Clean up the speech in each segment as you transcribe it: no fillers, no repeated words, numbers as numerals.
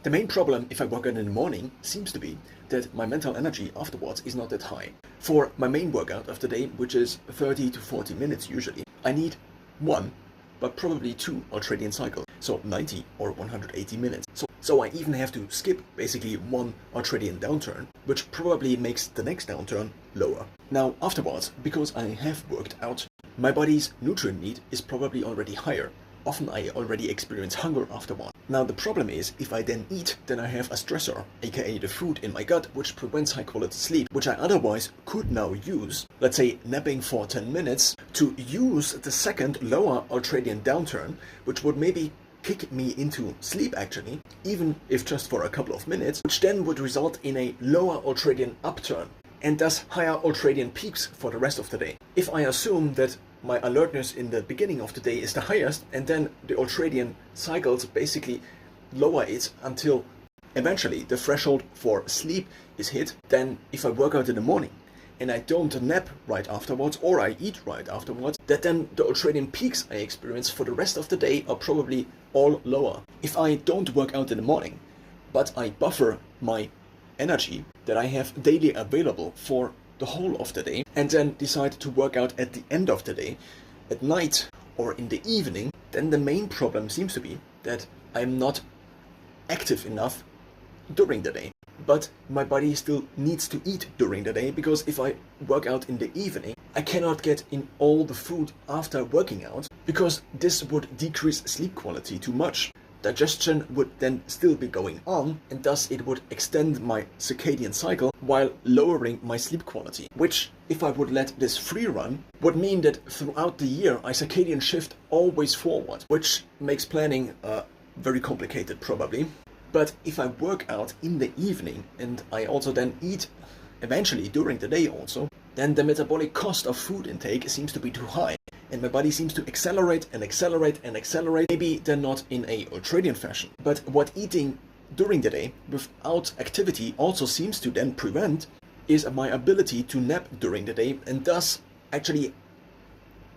The main problem if I work out in the morning seems to be that my mental energy afterwards is not that high. For my main workout of the day, which is 30 to 40 minutes usually, I need one, but probably two ultradian cycles, so 90 or 180 minutes. So I even have to skip basically one ultradian downturn, which probably makes the next downturn lower. Now afterwards, because I have worked out, my body's nutrient need is probably already higher. Often I already experience hunger afterward. Now the problem is, if I then eat, then I have a stressor, aka the food in my gut, which prevents high quality sleep, which I otherwise could now use, let's say napping for 10 minutes, to use the second lower ultradian downturn, which would maybe kick me into sleep actually, even if just for a couple of minutes, which then would result in a lower ultradian upturn, and thus higher ultradian peaks for the rest of the day. If I assume that my alertness in the beginning of the day is the highest, and then the ultradian cycles basically lower it until eventually the threshold for sleep is hit, then if I work out in the morning and I don't nap right afterwards, or I eat right afterwards, that then the ultradian peaks I experience for the rest of the day are probably all lower. If I don't work out in the morning, but I buffer my energy that I have daily available for the whole of the day, and then decide to work out at the end of the day, at night or in the evening, then the main problem seems to be that I'm not active enough during the day. But my body still needs to eat during the day, because if I work out in the evening, I cannot get in all the food after working out, because this would decrease sleep quality too much. Digestion would then still be going on, and thus it would extend my circadian cycle while lowering my sleep quality, which, if I would let this free run, would mean that throughout the year I circadian shift always forward, which makes planning very complicated probably. But if I work out in the evening and I also then eat eventually during the day also, then the metabolic cost of food intake seems to be too high, and my body seems to accelerate and accelerate and accelerate. Maybe they're not in a ultradian fashion, but what eating during the day without activity also seems to then prevent is my ability to nap during the day, and thus actually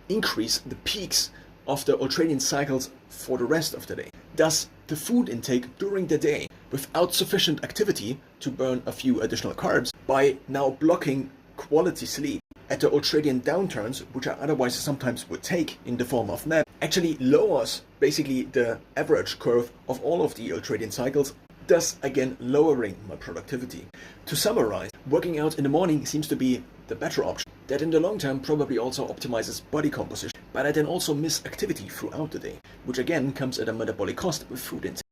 increase the peaks of the ultradian cycles for the rest of the day. Thus, the food intake during the day without sufficient activity to burn a few additional carbs, by now blocking quality sleep at the ultradian downturns, which I otherwise sometimes would take in the form of nap, actually lowers basically the average curve of all of the ultradian cycles, thus again lowering my productivity. To summarize, working out in the morning seems to be the better option. That in the long term probably also optimizes body composition, but I then also miss activity throughout the day, which again comes at a metabolic cost with food intake.